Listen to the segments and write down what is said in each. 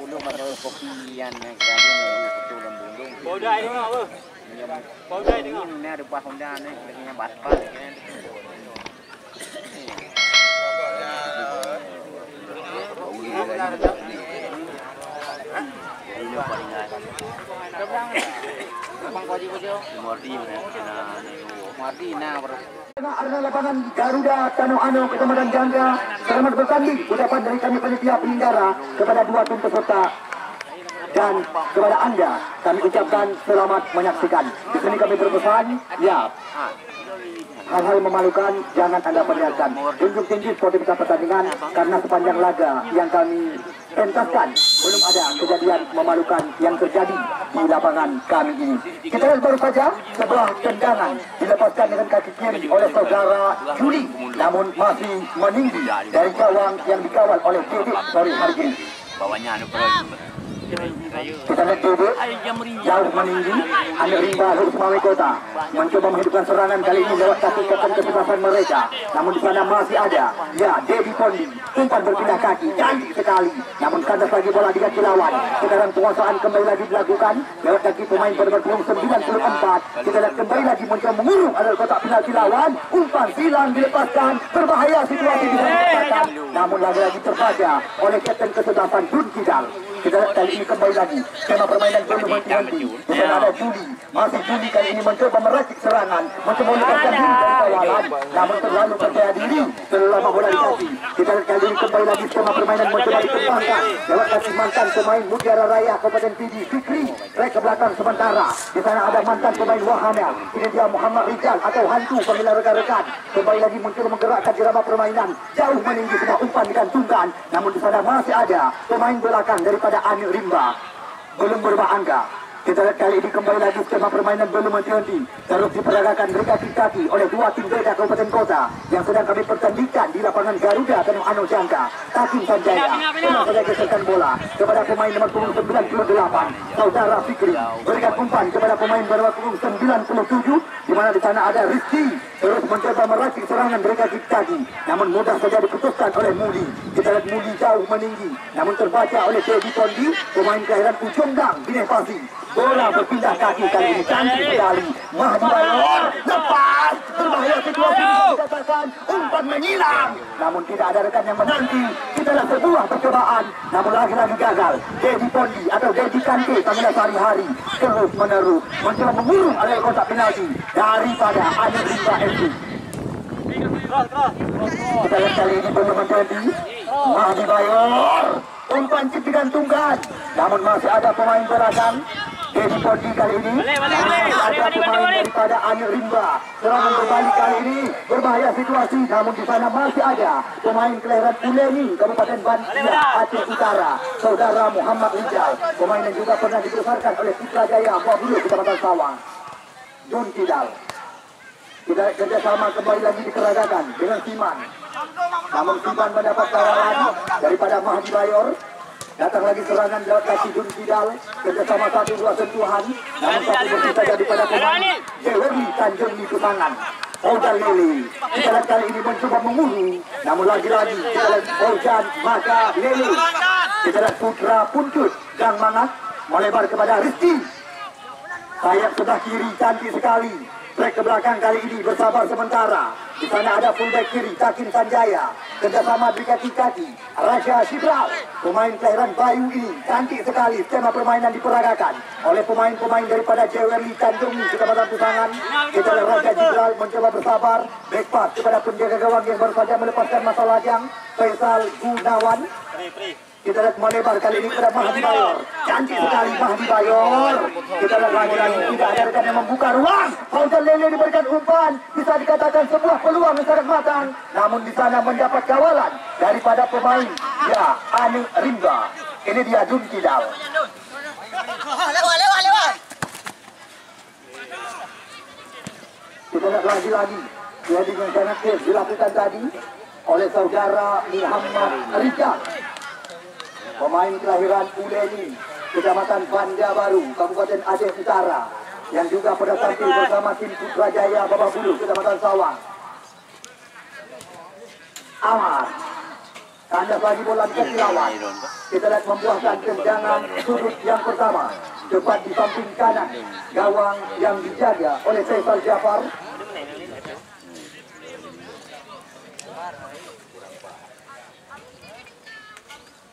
belum ada kopian yang kaya betul lembung. Bodai tengok apa? Bodai tengok. Ini ada buah Honda ni, lagi yang baspa ni. Ini paling ay. Abang kau juga. Mordi mana? Mordi na bro. Arena lapangan Garuda Tanoano Kecamatan Jangga, selamat bertanding. Ucapan dari kami panitia penyelenggara kepada dua tim peserta dan kepada Anda kami ucapkan selamat menyaksikan. Di sini kami berpesan, ya, hal-hal memalukan jangan Anda perlihatkan. Tunjuk tinggi sportivitas pertandingan karena sepanjang laga yang kami pentaskan belum ada kejadian memalukan yang terjadi di lapangan kami ini. Kita lihat baru saja sebuah tendangan dilepaskan dengan kaki kiri oleh saudara Juli, namun masih meninggi dari gawang yang dikawal oleh Dede sore hari ini. Bawahnya ada Kita lihat Dede jauh meninggi, Anak Rimba Lurus Mawai Kota mencoba menghidupkan serangan kali ini lewat kaki kekan kebebasan mereka. Namun di sana masih ada, ya, Dedi Pondi, umpan berpindah kaki, cantik sekali. Namun kandas lagi bola di kaki lawan. Sekarang penguasaan kembali lagi dilakukan lewat kaki pemain pada berpuluh 94. Kita lihat kembali lagi mencoba mengurung adalah kotak penalti lawan. Umpan silang dilepaskan, berbahaya situasi bisa dipecahkan. Namun lagi-lagi terbaca oleh Kapten Kesebelasan Dun Kidal. Kita lihat kali ini kembali lagi skema permainan belum berhenti. Bukan ada Juli, masih Juli kali ini mencoba meracik serangan, mencoba melepaskan diri dari kawalan, namun terlalu percaya diri selama bola dikasih. Kita lihat kali ini kembali lagi skema permainan mencoba dikembangkan lewat kasih mantan pemain Mutiara Raya Kabupaten Pidi Fikri, rek ke belakang sementara. Di sana ada mantan pemain Wahana, ini dia Muhammad Rizal atau Hantu pemilihan rekan-rekan. Kembali lagi mencoba menggerakkan irama permainan, jauh meninggi sebuah umpan digantungkan, namun di sana masih ada pemain belakang daripada Anik Rimba belum berubah angka. Kita lihat kali ini kembali lagi skema permainan belum henti-henti terus diperagakan dari kaki-kaki oleh dua tim beda kabupaten kota yang sedang kami pertandingkan di lapangan Garuda Tanoano Jangga. Takim Sanjaya telah saja geserkan bola kepada pemain nomor punggung 98 saudara Fikri, berikan umpan kepada pemain nomor punggung 97 di mana di sana ada Rizky terus mencoba meracik serangan dari kaki-kaki, namun mudah saja diputuskan oleh Muli. Kita lihat Muli jauh meninggi, namun terbaca oleh Dedi Pondi, pemain kelahiran Ujunggang, Bineh Pasi. Bola berpindah kaki kali ini cantik sekali. Mahdi Bayor lepas, berbahaya situasi dikatakan umpan menyilang, namun tidak ada rekan yang menanti. Kita lihat sebuah percobaan, namun lagi-lagi gagal. Dedi Pondi atau Dedi Kante panggilan sehari-hari terus menerus mencoba mengurung area kotak penalti daripada Anik Rimba FC. Kita lihat kali ini belum menjadi Mahdi Bayor, umpan chip digantungkan, namun masih ada pemain belakang Dedi Pondi kali ini. Ada pemain daripada Anik Rimba. Serangan berbalik kali ini berbahaya situasi, namun di sana masih ada pemain kelahiran Uleni Kabupaten Bantia Aceh Utara saudara Muhammad Rizal, pemain yang juga pernah dibesarkan oleh Putra Jaya Buah Bulu Kecamatan Sawang. Dun Kidal. Kita kerjasama kembali lagi dikeragakan dengan Siman, namun Siman mendapat kawalan daripada Mahdi Bayor. Datang lagi serangan lewat kaki Dun Kidal, kerjasama 1-2 sentuhan, namun satu bersisa daripada pemain Dewi Tanjung di Kemangan. Ojan Lili, kita lihat kali ini mencoba membunuh, namun lagi-lagi kita lihat Ojan maka Lili. Kita lihat Putra Puncut Gang Mangat melebar kepada Rizky. Sayap sebelah kiri cantik sekali. Track ke belakang kali ini bersabar sementara. Di sana ada fullback kiri Takim Sanjaya, kerjasama di kaki-kaki Raja Shibral, pemain kelahiran Bayu ini cantik sekali. Skema permainan diperagakan oleh pemain-pemain daripada Jewerli Tanjung Kecamatan Pusangan. Kita lihat Raja Shibral mencoba bersabar, back pass kepada penjaga gawang yang baru saja melepaskan masa lajang Faisal Gunawan. Kita lihat melebar kali ini kepada Mahdi Bayor, cantik sekali Mahdi Bayor. Kita lihat lagi-lagi tidak ada rekan yang membuka ruang. Fauzan Lele diberikan umpan, bisa dikatakan sebuah peluang yang sangat matang, namun di sana mendapat kawalan daripada pemain ya Anik Rimba. Ini dia Dun Kidal. Lewat. Kita lihat lagi-lagi jadi yang sangat keren dilakukan tadi oleh saudara Muhammad Rizal, pemain kelahiran Uleni Kecamatan Banda Baru Kabupaten Aceh Utara, yang juga pada tampil bersama tim Putra Jaya Babah Bulu Kecamatan Sawang. Amar Kandas lagi bola di kaki lawan. Kita lihat membuahkan tendangan sudut yang pertama. Tepat di samping kanan. Gawang yang dijaga oleh Faisal Jafar.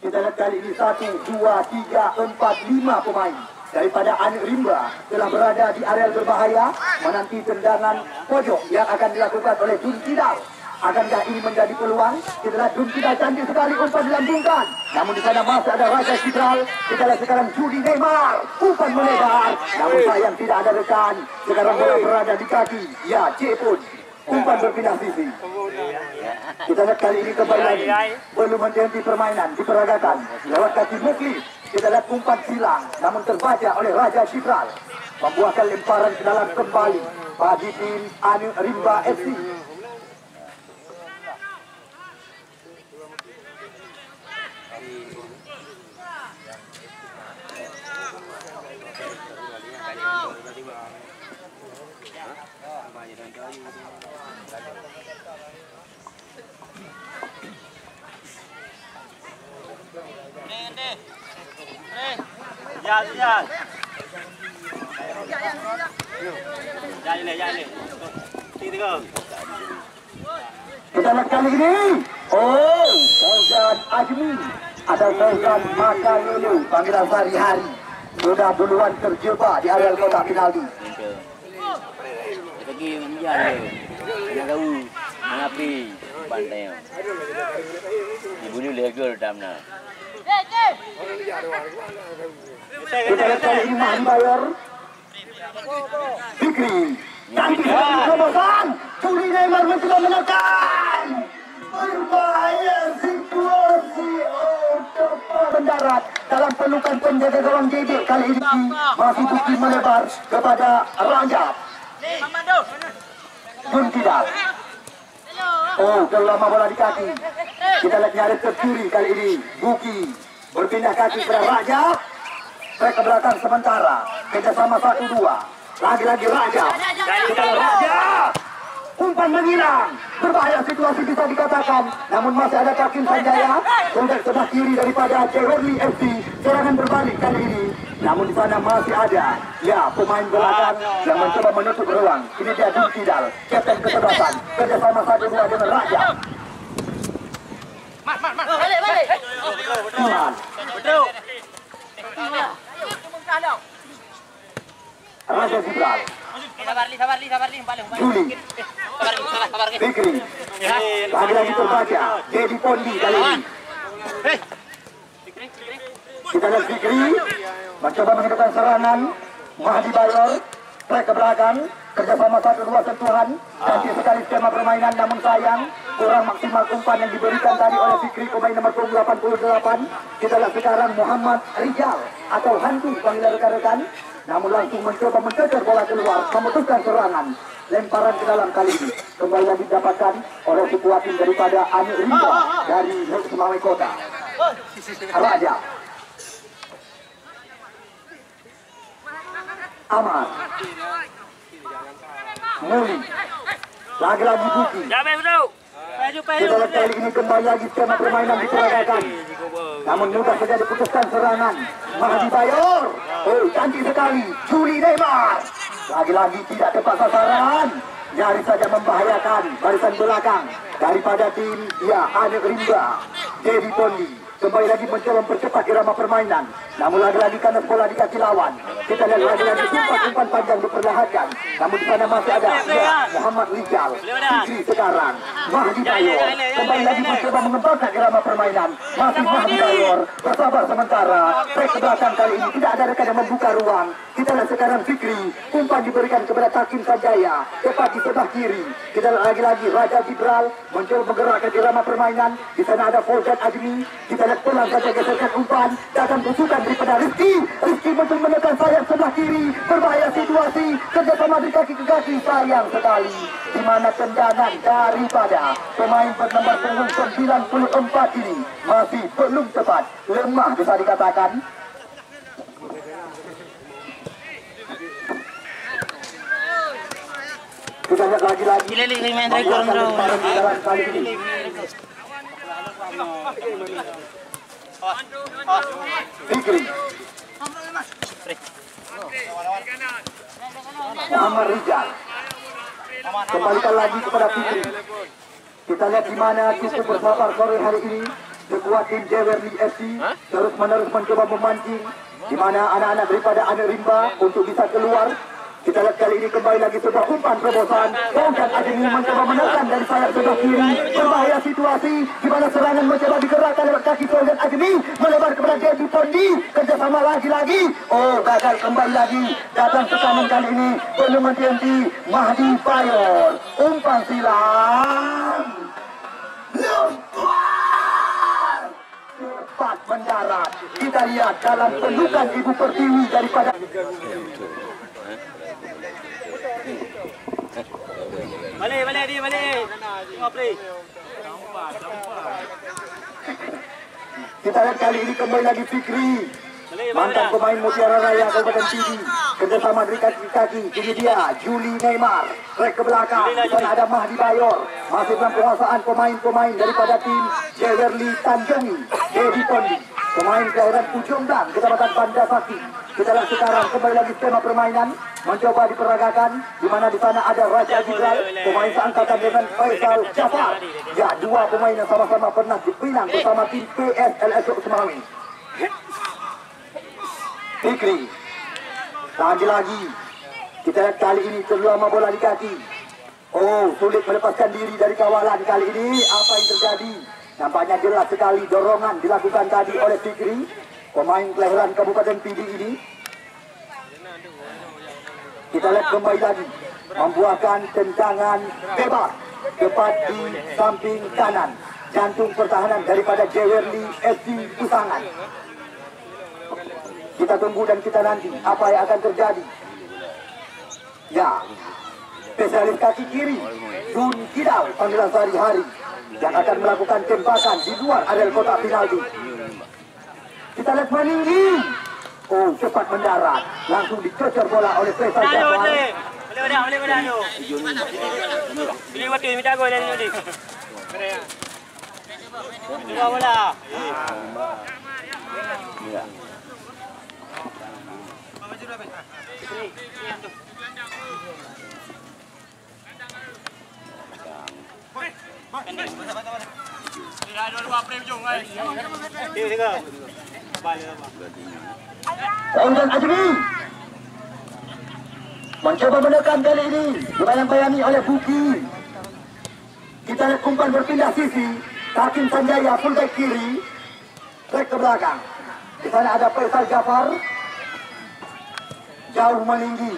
Kita lihat kali ini 1, 2, 3, 4, 5 pemain daripada Anik Rimba telah berada di area berbahaya menanti tendangan pojok yang akan dilakukan oleh Jun Kidal. Akankah ini menjadi peluang? Kita lihat Jun Kidal cantik sekali umpan dilambungkan. Namun di sana masih ada Raja Sidral. Kita lihat sekarang Judi Neymar umpan melebar. Namun sayang tidak ada rekan. Sekarang bola berada di kaki. Ya, C pun umpan berpindah sisi. Kita lihat kali ini kembali lagi belum menghenti permainan diperagakan lewat kaki Muklis. Kita lihat umpan silang namun terbaca oleh Raja Sidral, membuahkan lemparan ke dalam kembali bagi tim Anik Rimba FC. Jangan. Kita lihat kali ini. Oh, Fauzan Azmi atau Fauzan Makalulu, panggilan sehari-hari, sudah duluan terjebak di area kotak penalti. Lagi menjaga, nak tahu mengapi pandai. Ibu ni lega damna. Kita lihat kali ini Mahdi Bayor. Fikri. Cantik sekali terobosan. Judi Neymar mencoba menekan. Berbahaya situasi untuk mendarat dalam pelukan penjaga gawang JB. Kali ini masih bukti melebar kepada Rajab. Jun Kidal. Oh, terlama bola di kaki. Kita lihat nyaris tercuri kali ini. Buki berpindah kaki kepada Rajab. Trek ke belakang sementara. Kerjasama 1-2. Lagi-lagi Rajab. Kita lihat Rajab. Umpan menghilang. Berbahaya situasi bisa dikatakan. Namun masih ada Kakin Sanjaya. Sudah sebelah kiri daripada Cewerli FC. Serangan berbalik kali ini. Namun di sana masih ada. Ya, pemain belakang yang mencoba menutup ruang. Ini dia Jun Kidal. Kapten kesebelasan. Kerjasama 1-2 dengan Rajab. Balik. Iman. Raja Sidral. Sabar li. Juli. Fikri. Lagi-lagi terbaca. Dedi Pondi kali ini. Kita lihat Fikri mencoba menghidupkan serangan. Mahdi Bayor. Trek ke belakang. Kerjasama 1-2 sentuhan. Cantik sekali skema permainan, namun sayang kurang maksimal umpan yang diberikan tadi oleh Fikri, pemain nomor 88. Kita lihat sekarang Muhammad Rijal atau Hantu panggilan rekan-rekan. Namun langsung mencoba mencecer bola keluar, memutuskan serangan. Lemparan ke dalam kali ini kembali lagi didapatkan oleh sebuah tim daripada Anik Rimba dari Lek Sumawai Kota. Raja Ahmad Muli. Lagi-lagi Buki. Kita lihat kali ini kembali lagi skema permainan diperagakan. Namun mudah saja diputuskan serangan. Mahdi Bayor. Oh, cantik sekali. Judi Neymar. Lagi-lagi tidak tepat sasaran. Nyaris saja membahayakan barisan belakang daripada tim Anik Rimba. Dedi Pondi kembali lagi mencoba mempercepat irama permainan. Namun lagi-lagi kandas bola di kaki lawan. Kita lihat lagi-lagi umpan panjang diperlihatkan. Namun di sana masih ada Muhammad Rijal. Fikri sekarang. Mahdi Bayor kembali lagi mencoba mengembangkan irama permainan. Masih Mahdi Bayor bersabar sementara. Trek ke belakang kali ini tidak ada rekan yang membuka ruang. Kita lihat sekarang Fikri. Umpan diberikan kepada Kakin Sanjaya. Tepat di sebelah kiri. Kita lihat lagi-lagi Raja Sidral mencoba menggerakkan irama permainan. Di sana ada Fauzan Azmi. Kita lihat pelan saja geserkan umpan. Datang tusukan daripada Rizky. Rizky mencoba menekan sayap sebelah kiri. Berbahaya situasi. Kerjasama dari kaki ke kaki. Sayang sekali. Di mana tendangan daripada pemain bernomor punggung 94 ini masih belum tepat. Lemah bisa dikatakan. Kita lihat lagi-lagi. Fikri. Muhammad Rizal. Kembalikan lagi kepada Fikri. Kita lihat di mana cukup bersabar sore hari ini. Sekuat tim Jewerli FC terus menerus mencoba memancing di mana anak-anak daripada Anak Rimba untuk bisa keluar. Kita lihat kali ini kembali lagi sebuah umpan terobosan. Fauzan Ademi mencoba menekan dari sayap sebelah kiri. Berbahaya situasi di mana serangan mencoba digerakkan lewat kaki Fauzan Ademi melebar kepada Dedi Pondi. Kerjasama lagi-lagi. Oh, gagal kembali lagi. Datang tekanan kali ini belum henti-henti. Mahdi Bayor. Umpan silam. Cepat mendarat. Kita lihat dalam pelukan Ibu Pertiwi daripada Balik di balik. Tengok play. Kita lihat kali ini kembali lagi Fikri. Mantan pemain Mutiara Raya Kabupaten Pidi. Kerjasama dari kaki-kaki. Ini dia Juli Neymar. Trek ke belakang. Di sana ada Mahdi Bayor. Masih dalam penguasaan pemain-pemain daripada tim Jewerli Tanjungi. Dedi Pondi. Pemain kelahiran Ujung Dan, Kecamatan Bandar Sakti. Kita lihat sekarang kembali lagi skema permainan mencoba diperagakan di mana di sana ada Raja Jidral, pemain seangkatan dengan Faisal Jafar. Ya, dua pemain yang sama-sama pernah dipinang bersama tim PSLS Semawi. Fikri. Lagi-lagi kita lihat kali ini terlama bola di kaki. Oh, sulit melepaskan diri dari kawalan kali ini. Apa yang terjadi? Nampaknya jelas sekali dorongan dilakukan tadi oleh Fikri, pemain kelahiran Kabupaten Pidi ini. Kita lihat kembali lagi membuahkan tendangan bebas tepat di samping kanan jantung pertahanan daripada Jewerli FC Kusangan. Kita tunggu dan kita nanti apa yang akan terjadi. Ya, spesialis kaki kiri Dun Kidal panggilan sehari-hari yang akan melakukan tembakan di luar area kotak penalti. Kita lihat meninggi. Oh, cepat mendarat. Langsung dicocor bola oleh Faisal Jafar. Boleh tu. Pilih waktu minta gol ni. Dua bola. Ya. Fauzan Ademi mencoba menekan kali ini dibayang-bayangi oleh Buki. Kita lihat umpan berpindah sisi. Hakim Sanjaya fullback kiri, trek ke belakang. Di sana ada Faisal Jafar jauh meninggi.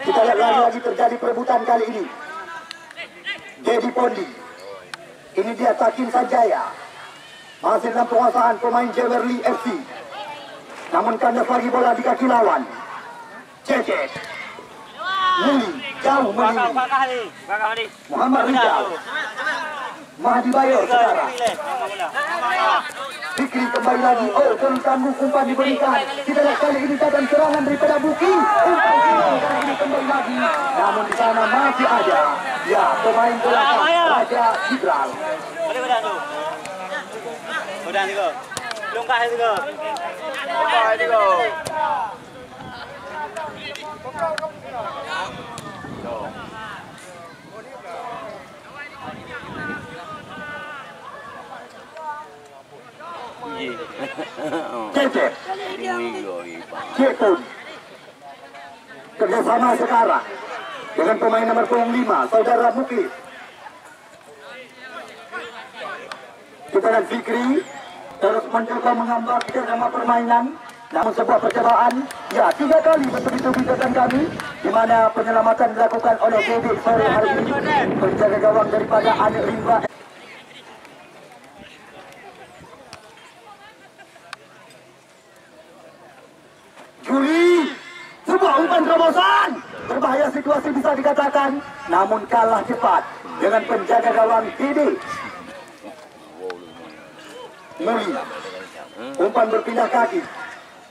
Kita lihat lagi terjadi perebutan kali ini. Dedi Pondi. Ini dia Hakim Sanjaya. Masih dalam penguasaan pemain Jewerli FC. Namun kandas lagi bola di kaki lawan. Cecet. Muli jauh meninggi. Muhammad Rizal. Mahdi Bayor sekarang. Fikri kembali lagi. Oh, terus tanggung umpan diberikan. Kita lihat kali ini datang serangan daripada Buki. Umpan kali ini kembali lagi. Namun di sana masih ada. Ya, pemain belakang Raja Jidral. Udah juga. Longkah juga. Cecep. Cekun. Kerjasama sekarang dengan pemain nomor 5, Saudara Muklis. Kita lihat Fikri terus mencoba menghambat kerjasama permainan. Namun sebuah percobaan, ya 3 kali betul-betul bidatan kami, di mana penyelamatan dilakukan oleh Dedi sore hari ini. Penjaga gawang daripada Anak Rimba. Juli, sebuah umpan terobosan. Berbahaya situasi bisa dikatakan, namun kalah cepat dengan penjaga gawang Dedi. Muli, umpan berpindah kaki.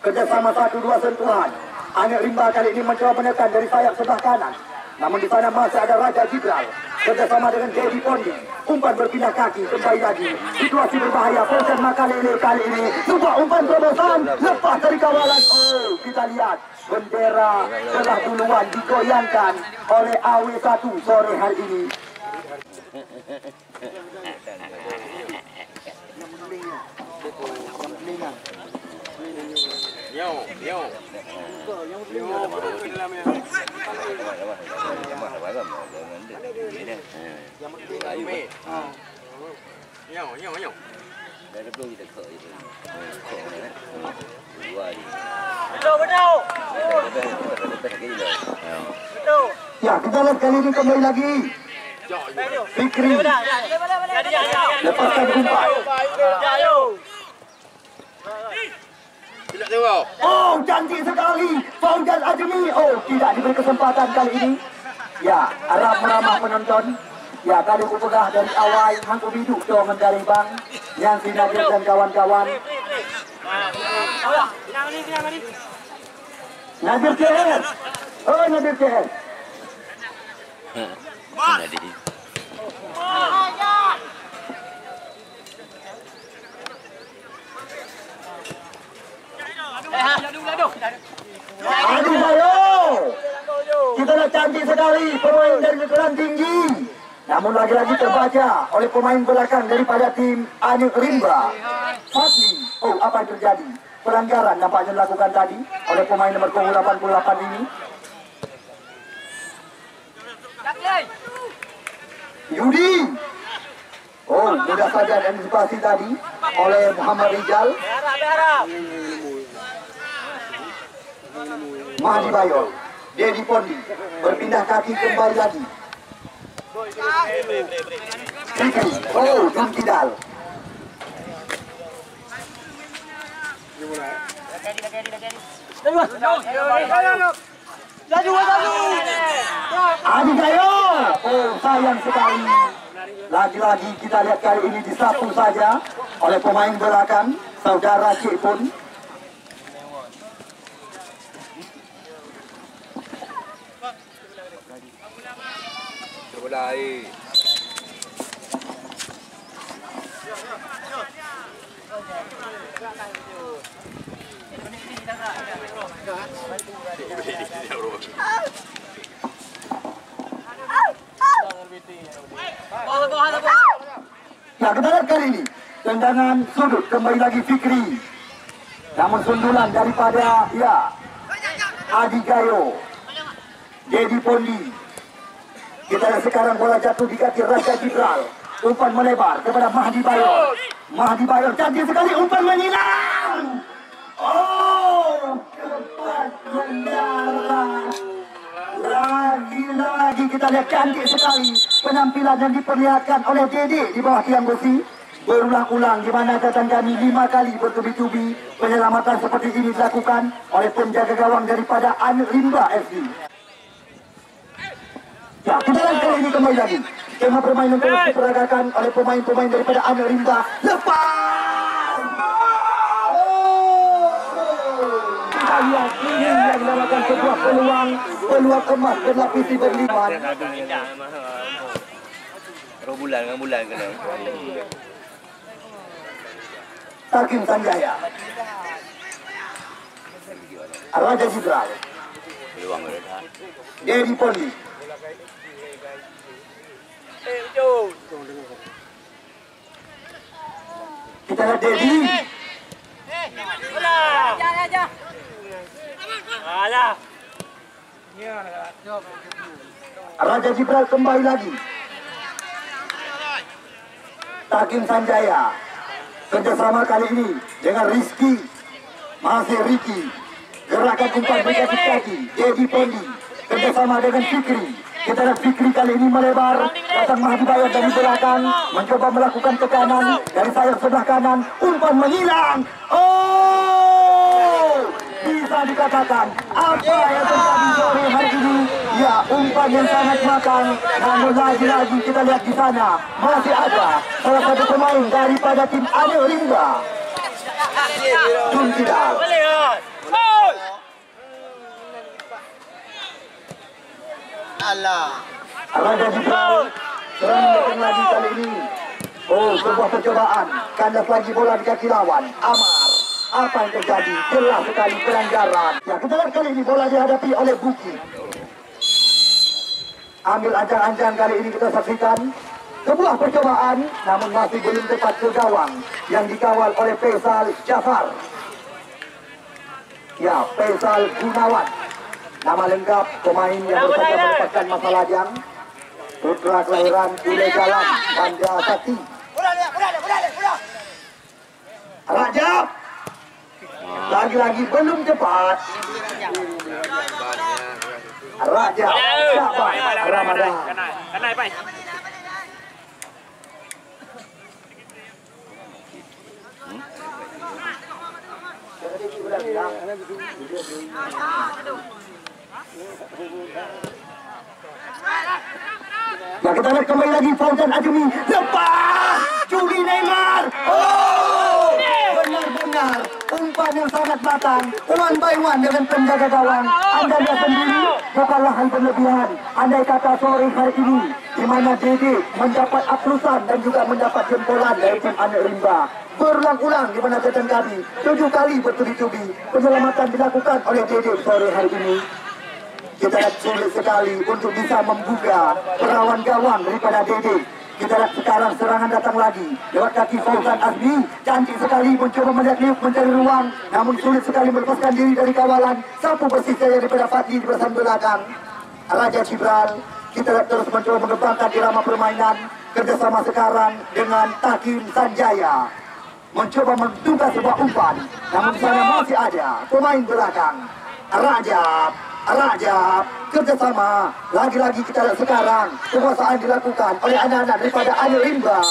Kerjasama 1-2 sentuhan. Anak Rimba kali ini mencoba menekan dari sayap sebelah kanan. Namun di sana masih ada Raja Jidral. kerjasama dengan Dedi Pondi. Umpan berpindah kaki, kembali lagi. Situasi berbahaya. Fosen Makalele kali ini. Sebuah umpan terobosan lepas dari kawalan. Oh, kita lihat bendera telah duluan digoyangkan oleh AW1 sore hari ini. Ya, kita lihat kali ini kembali lagi. Fikri lepaskan umpan. Oh, cantik sekali Fauzan Azmi. Oh, tidak diberi kesempatan kali ini. Ya, ramah penonton. Ya, kali kupegah dari awal hangku biduk dongan dari bang yang Nadir dan kawan-kawan. Nadir CR. Oh, Nadir CR. Aduh Bayo, kita lihat cantik sekali pemain dari kedudukan tinggi. Namun lagi-lagi terbaca oleh pemain belakang daripada tim Anil Rimba. Fadli, oh apa yang terjadi? Pelanggaran nampaknya dilakukan tadi oleh pemain nomor 88 ini. Yudi. Oh, mudah saja antisipasi tadi oleh Muhammad Rizal. Mahdi Bayo, Dedi Pondi berpindah kaki kembali lagi. Fikri, oh, Jun Kidal. Adi Gayo, oh sayang sekali. Lagi-lagi kita lihat kali ini disapu saja oleh pemain belakang, saudara Cik pun. Mulai. Ya, kita lihat kali ini tendangan sudut kembali lagi Fikri. Namun sundulan daripada Adi Gayo, Dedi Pondi. Kita lihat sekarang bola jatuh di kaki Raja Jibral. Umpan melebar kepada Mahdi Bayo. Mahdi Bayo cantik sekali umpan menyilang. Oh, cepat mendarat. Lagi-lagi kita lihat cantik sekali penampilan yang diperlihatkan oleh Dede di bawah tiang besi. Berulang-ulang di mana catatan kami 5 kali bertubi-tubi penyelamatan seperti ini dilakukan oleh penjaga gawang daripada Anil Rimba FC. Ya, kita lihat kali ini kembali lagi. Skema permainan terus diperagakan oleh pemain-pemain daripada Anil Rimba. Lepas! Kita lihat ini yang dinamakan sebuah peluang emas berlapisi berlipat. Bulan kena. Takim Sanjaya. Raja Jibral. Dedi Pondi. Kita lihat Dedi. Raja Jibral kembali lagi. Takim Sanjaya. Kerjasama kali ini dengan Rizky. Masih Ricky. Gerakan umpan berkaki kaki. Dedi Pondi. Kerjasama dengan Fikri. Kita lihat Fikri kali ini melebar. Datang Mahdi Bayo dari belakang. Mencoba melakukan tekanan dari sayap sebelah kanan. Umpan menghilang. Oh! Bisa dikatakan apa yang terjadi sore hari ini? Ya, umpan yang sangat makan. Namun lagi-lagi kita lihat di sana masih ada salah satu pemain daripada tim Anil Rimba. Jun Kidal. Alah. Raja Jibral Serangan datang lagi kali ini. Oh, sebuah percobaan. Kandas lagi bola di kaki lawan. Amar. Apa yang terjadi? Jelas sekali pelanggaran. Ya, kita lihat kali ini bola dihadapi oleh Buki. Ambil ancang-ancang kali ini kita saksikan. Sebuah percobaan, namun masih belum tepat ke gawang. Yang dikawal oleh Faisal Jafar. Ya, Faisal Gunawan. Nama lengkap pemain yang bersama merupakan Masa Lajang. Putra kelahiran Ule Jalan, Banda Sakti. Rajab. Lagi-lagi belum cepat. Rajab. Syahbaz Ramadan. Kanan, Pai. Ya, kita lihat kembali lagi Fauzan Azmi. Lepas Juli Neymar. Oh, benar-benar umpan yang sangat matang. One by one dengan penjaga gawang. Anda lihat sendiri bukanlah hal berlebihan. Andai kata sore hari ini di mana Dede mendapat aplusan dan juga mendapat jempolan dari tim Anak Rimba. Berulang-ulang di mana Jatan Kami 7 kali bertubi-tubi penyelamatan dilakukan oleh Dede sore hari ini. Kita lihat sulit sekali untuk bisa membuka perawan gawang daripada Dede. Kita lihat sekarang serangan datang lagi lewat kaki Fauzan Azmi. Cantik sekali mencoba melihat Liuk mencari ruang, namun sulit sekali melepaskan diri dari kawalan. Sapu bersih saja daripada Fadli di barisan belakang. Raja Cibral. Kita lihat terus mencoba mengembangkan irama permainan. Kerjasama sekarang dengan Takim Sanjaya. Mencoba menduga sebuah umpan, namun di sana masih ada pemain belakang. Rajab, kerjasama. Lagi-lagi kita lihat sekarang penguasaan dilakukan oleh anak-anak daripada Anak Rimba.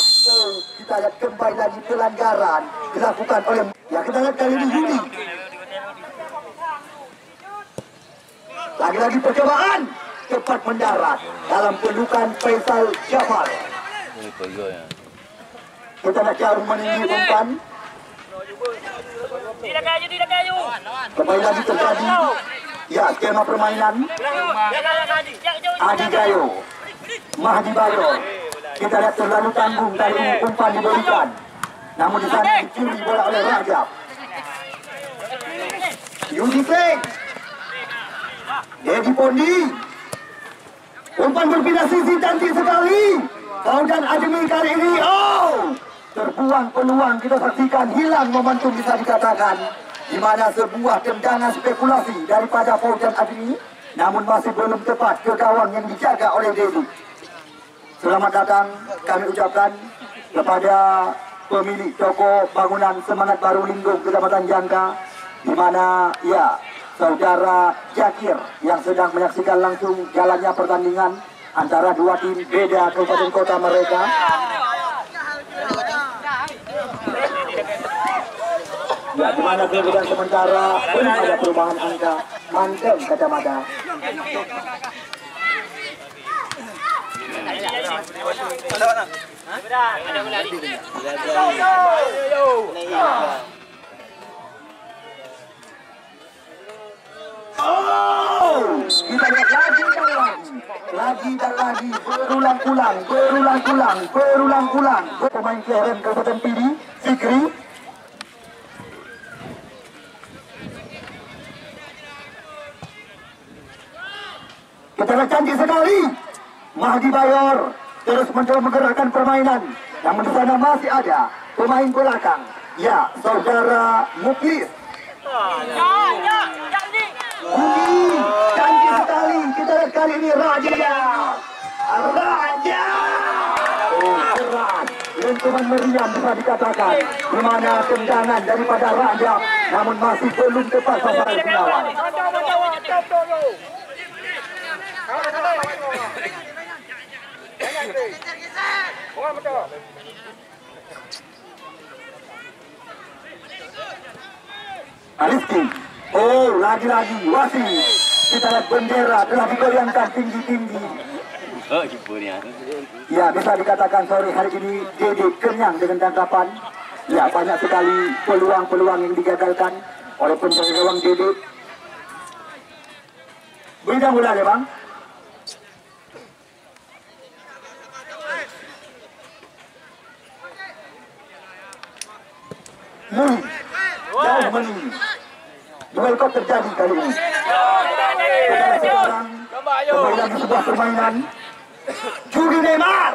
Kita lihat kembali lagi pelanggaran dilakukan oleh. Ya, kita lihat kali ini Yudi. Lagi-lagi percobaan cepat mendarat dalam pelukan Faisal Jafar. Kita nak jarum meninggi umpan. Tidak kayu. Kembali lagi terjadi. Ya, skema permainan. Adi Gayo, Mahdi Bayor. Kita lihat terlalu tanggung kali ini umpan diberikan. Namun di sana dicuri bola oleh Rajab. Yudi Feng. Dedi Pondi. Umpan berpindah sisi cantik sekali. Fauzan Azmi kali ini. Oh! Terbuang peluang, kita saksikan hilang momentum bisa dikatakan. Di mana sebuah tendangan spekulasi daripada Fauzan Azmi, namun masih belum tepat ke gawang yang dijaga oleh Dedi. Selamat datang kami ucapkan kepada pemilik toko bangunan Semangat Baru Linggung Kecamatan Jangka, di mana ya saudara Jakir yang sedang menyaksikan langsung jalannya pertandingan antara dua tim beda kabupaten kota mereka. Ya, di mana kemudian sementara belum ada perubahan angka. Mantap kacamata. Oh, kita lihat lagi dan lagi berulang-ulang. Pemain kelahiran Kabupaten Pidi, Fikri. Kita lihat cantik sekali. Mahdi Bayor terus mencoba menggerakkan permainan. Namun di sana masih ada pemain belakang. Ya, saudara Muklis. Cantik sekali. Kita lihat kali ini Raja. Oh, keras. Lentuman meriam bisa dikatakan. Di mana tendangan daripada Raja, namun masih belum tepat sasaran lawan. Rizky. Oh, lagi-lagi wasit. Kita lihat bendera telah digoyangkan tinggi-tinggi. Oh, kipernya. Ya, bisa dikatakan sore hari ini Dede kenyang dengan tangkapan. Ya, banyak sekali peluang-peluang yang digagalkan oleh penjaga gawang Dede. Beri bola ya, Bang. Muli jauh meninggi. Duel kok terjadi kali ini. Sekarang kembali lagi sebuah permainan judi Neymar.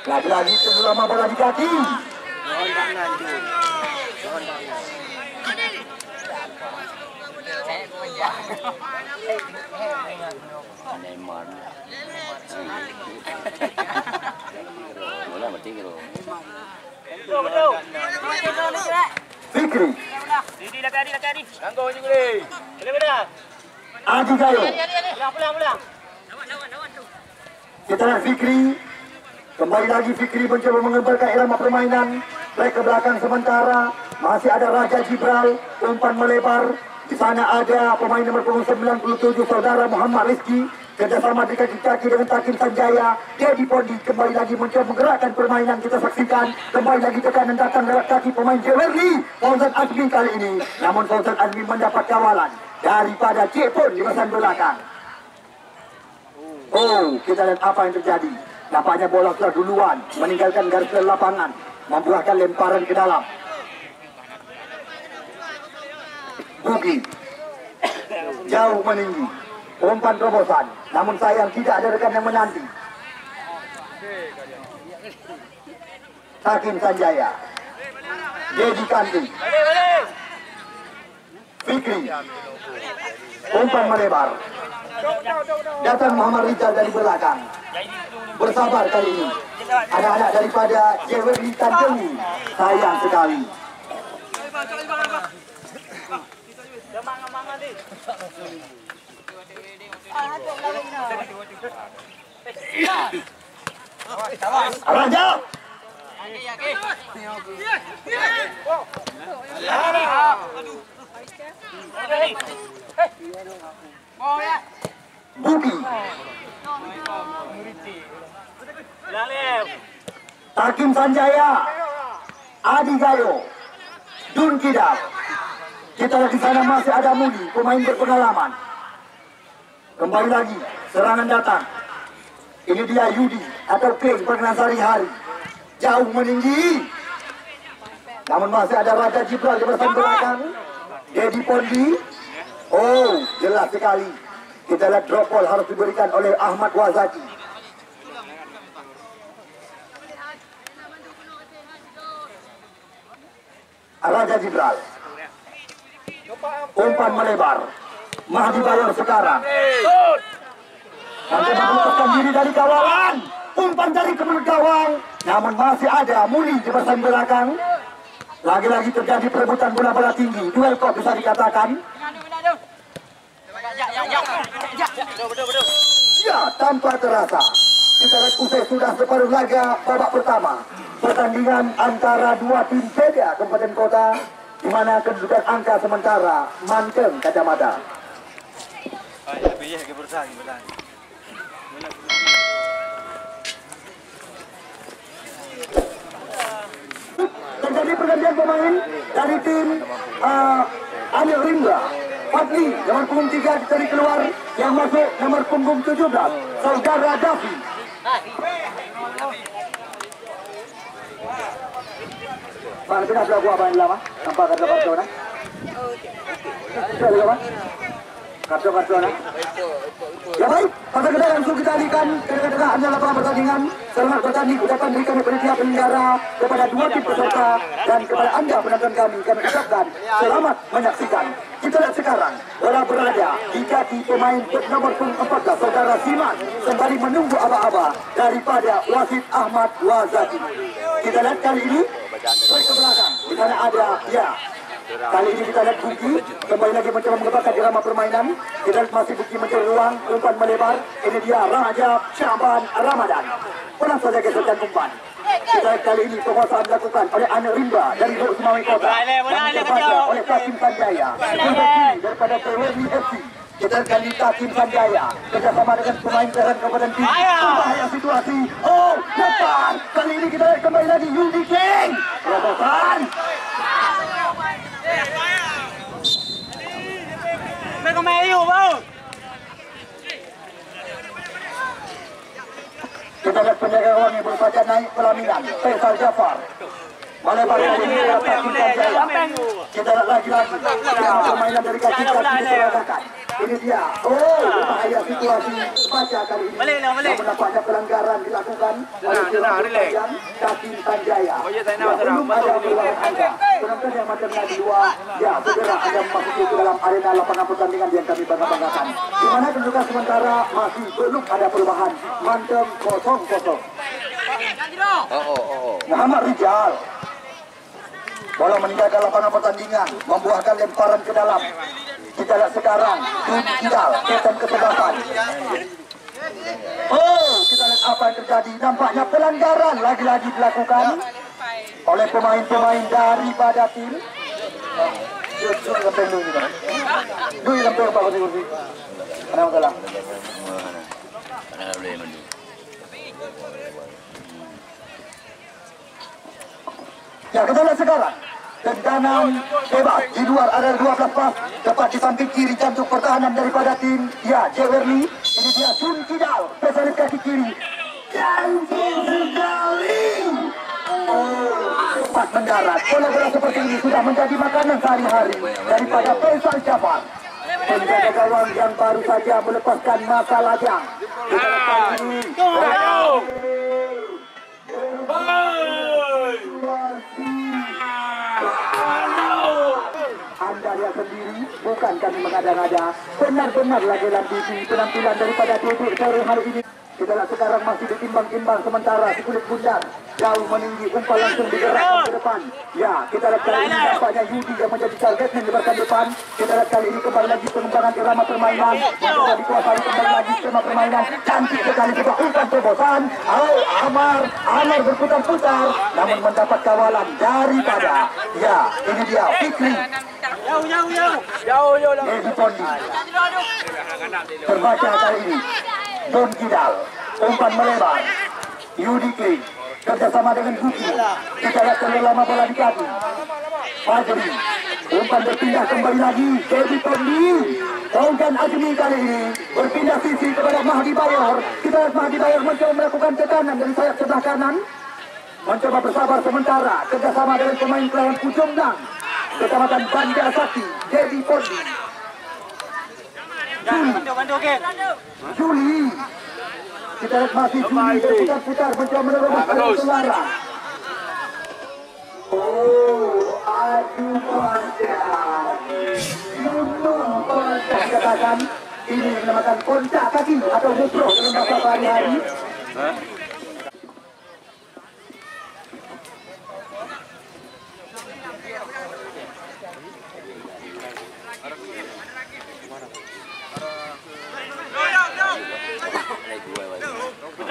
Lagi-lagi terlama bola di kaki. Neymar. Bola mati kiro. Betul. Fikri, Di lagi. Tangguh juga ni. Benar. Adi Gayo. Pulang. Kita lihat Fikri. Kembali lagi Fikri mencoba mengembalikan irama permainan. Track ke belakang sementara. Masih ada Raja Jibral. Umpan melebar. Di sana ada pemain nomor punggung 97 saudara Muhammad Rizki. Kerjasama di kaki-kaki dengan Takim Sanjaya. Dedi Pondi kembali lagi mencoba menggerakkan permainan. Kita saksikan kembali lagi tekanan datang lewat kaki pemain Jewerli. Fauzan Azmi kali ini. Namun Fauzan Azmi mendapat kawalan daripada Cepon di bahasan belakang. Oh, kita lihat apa yang terjadi. Nampaknya bola sudah duluan meninggalkan garis lapangan. Membuahkan lemparan ke dalam. Buki jauh meninggi, umpan terobosan, namun sayang tidak ada rekan yang menanti. Takim Sanjaya, Dedi Kanti, Fikri, umpan melebar. Datang Muhammad Rizal dari belakang. Bersabar kali ini. Anak-anak daripada Jewerli Tanjungi. Sayang sekali. Raja. Buki. Takim Sanjaya. Adi Gayo. Dun Kidap. Kita lihat di sana masih ada Mudi, pemain berpengalaman. Kembali lagi, serangan datang. Ini dia Yudi atau King perkenan sehari-hari. Jauh meninggi. Namun masih ada Raja Jibral di bahasan belakang. Dedi Pondi. Oh, jelas sekali. Kita lihat drop ball harus diberikan oleh Ahmad Wazaki. Raja Jibral. Umpan melebar. Mahdi Bayor sekarang. Nanti melepaskan diri dari kawalan. Umpan dari kemudian gawang. Namun masih ada Muli di bahasan belakang. Lagi-lagi terjadi perebutan bola-bola tinggi. Duel kok bisa dikatakan. Ya, tanpa terasa. Kita lihat usai sudah separuh laga babak pertama. Pertandingan antara dua tim beda Kabupaten Kota. Di mana kedudukan angka sementara Manteng Kacamata. Terjadi pergantian pemain dari tim Anil Rinda. Fadli nomor punggung 3 dicari keluar, yang masuk nomor punggung 17 saudara Davi. Mana kita sudah buat apa yang lama? Nampak kartu-kartu na? Kartu-kartu na? Ya baik, pada kita langsung kita alihkan ke tengah lapangan pertandingan. Selamat bertanding, ucapan berikan kepada pihak penyelenggara, kepada dua tim peserta, dan kepada anda penonton kami ucapkan selamat menyaksikan. Kita lihat sekarang, bola berada di kaki pemain nomor 14 saudara Siman, kembali menunggu aba-aba daripada wasit Ahmad Wazaki. Kita lihat kali ini ke belakang, di sana ada ya. Kali ini kita lihat Buki kembali lagi mencoba mengembangkan irama permainan. Kita masih Buki mencari ruang, umpan melebar. Ini dia Raja Syaban Ramadan. Pernah saja geserkan umpan. Kita lihat kali ini penguasaan dilakukan oleh Anil Rimba dari Sumawi Kota. Dan dibaca oleh Takim Sanjaya. Daripada PWI FC. Kita lihat kali Takim Sanjaya kerjasama dengan pemain Peran Kabupaten Tinggi. Bahaya situasi. Oh, depan. Kali ini kita lihat kembali lagi Yudi King. Terobosan. Mereka mayu, bang. Kita lihat penjaga gawang yang berbaca naik pelaminan. Faisal Jafar Melebar kali ini lewat kaki Sanjaya. Kita lihat lagi-lagi. Permainan dari kaki diseragakan. Ini dia. Oh, bahaya situasi baca kali ini. Nampaknya pelanggaran dilakukan oleh kaki Sanjaya. Belum ada peluang anda. Penonton yang macamnya di luar, ya segera anda memasuki ke dalam arena lapangan pertandingan yang kami bangga-banggakan. Di mana kedudukan sementara masih belum ada perubahan. Mantap 0-0. Muhammad Rijal bola meninggalkan lapangan pertandingan, membuahkan lemparan ke dalam. Kita lihat sekarang Rijal ketan ke-8. Oh, kita lihat apa yang terjadi. Nampaknya pelanggaran lagi-lagi dilakukan oleh pemain-pemain daripada tim. Dui lempeng Pak Kursi. Ada masalah. Ya, kita lihat sekarang tendangan bebas di luar area 12 pas, tepat di samping kiri jantung pertahanan daripada tim ya Jewerni. Ini dia Sun Kidal, spesialis kaki kiri. Cantik sekali. Cepat mendarat. Bola-bola seperti ini sudah menjadi makanan sehari-hari daripada Faisal Jafar, penjaga gawang yang baru saja melepaskan masa lajang. Kita lepas ini. Anda lihat sendiri, bukan kami mengada-ngada. Benar-benar lagi-lagi penampilan daripada Duduk sore hari ini. Kita lihat sekarang masih ditimbang-timbang sementara di kulit bundar. Jauh meninggi, umpan langsung digerakkan ke depan. Ya, kita lihat kali ini nampaknya Yudi yang menjadi target yang diberkan depan. Kita lihat kali ini kembali lagi pengembangan irama permainan. Yang sudah dikuasai kembali lagi skema permainan. Cantik sekali juga umpan terobosan. Amar berputar-putar. Namun mendapat kawalan daripada. Ya, ini dia Fikri. Jauh. Edi Pondi. Terbaca kali ini. Don Kidal, umpan melebar. Yudi Kling kerjasama dengan Guki. Kita lihat terlalu lama bola di kaki. Fajri, umpan berpindah kembali lagi. Edi Pondi, Tongkan Azmi kali ini berpindah sisi kepada Mahdi Bayor. Kita lihat Mahdi Bayor mencoba melakukan tekanan dari sayap sebelah kanan. Mencoba bersabar sementara. Kerjasama dengan pemain kelahiran Pujongnang, Kecamatan Banda Sakti, Edi Pondi. Juli, kita lihat masih Juli berputar-putar mencoba menerobos suara. Oh, aduh panjang. Katakan ini yang dinamakan kontak kaki atau mukro dalam bahasa sehari-hari.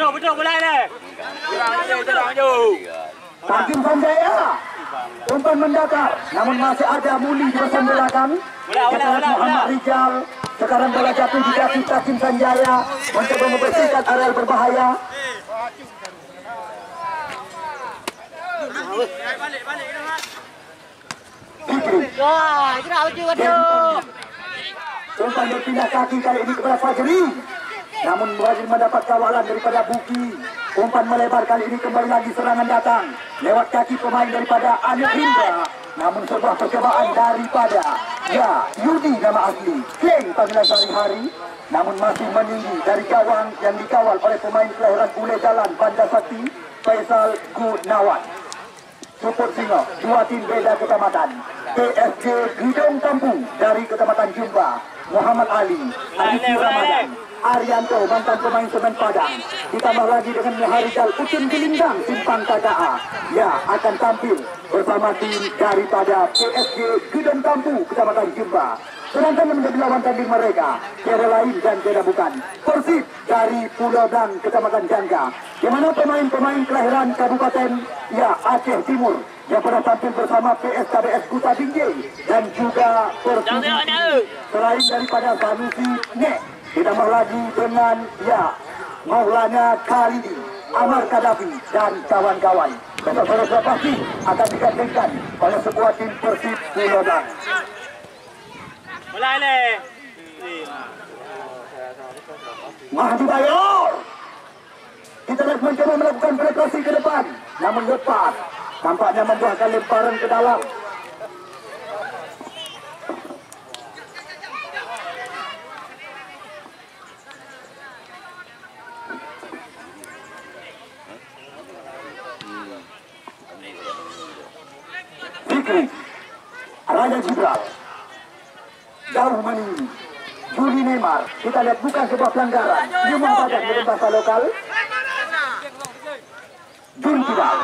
Betul bola ni. Tanjung Sanjaya, umpan mendatar, namun masih ada Muli di bersama belakang. Muhammad Rijal, sekarang bola jatuh di kaki Tanjung Sanjaya, mencoba membersihkan area berbahaya. Umpan berpindah kaki kali ini kepada Fajri. Namun Fajri mendapat kawalan daripada Buki. Umpan melebar kali ini kembali lagi serangan datang lewat kaki pemain daripada Anik Rindra. Namun sebuah percobaan daripada Yudi nama asli Kling panggilan sehari-hari. Namun masih meninggi dari gawang yang dikawal oleh pemain kelahiran Ule Jalan Banda Sakti Faisal Gunawan. Support Singo, dua tim beda kecamatan. PSG Gidong Kampung dari kecamatan Jumba, Muhammad Ali, Aditya Ramadan, Arianto mantan pemain Semen Padang, ditambah lagi dengan Muharijal Ucun Gelindang Simpang KKA. Ya, akan tampil bersama tim daripada PSG Gidong Kampung kecamatan Jumba. Sedangkan yang menjadi lawan tanding mereka tiada lain dan tiada bukan Persib dari Pulau Dang kecamatan Jangga, di mana pemain-pemain kelahiran Kabupaten Aceh Timur yang pernah tampil bersama PSKBS Kuta Binjai dan juga Persib selain daripada Sanusi Nek, ditambah lagi dengan Maulana Khalidi, Amar Kadafi dan kawan-kawan. Besok-besok pasti akan digandingkan oleh sebuah tim Persib Pulau Dang. Bola ni. Mahdi Bayor. Kita lihat mencoba melakukan penetrasi ke depan, namun lepas. Tampaknya membuahkan lemparan ke dalam. Fikri, Raja Jibral, jauh meninggi. Juli Neymar, kita lihat bukan sebuah pelanggaran. Jumlah badan dalam bahasa lokal. Jun Kidal.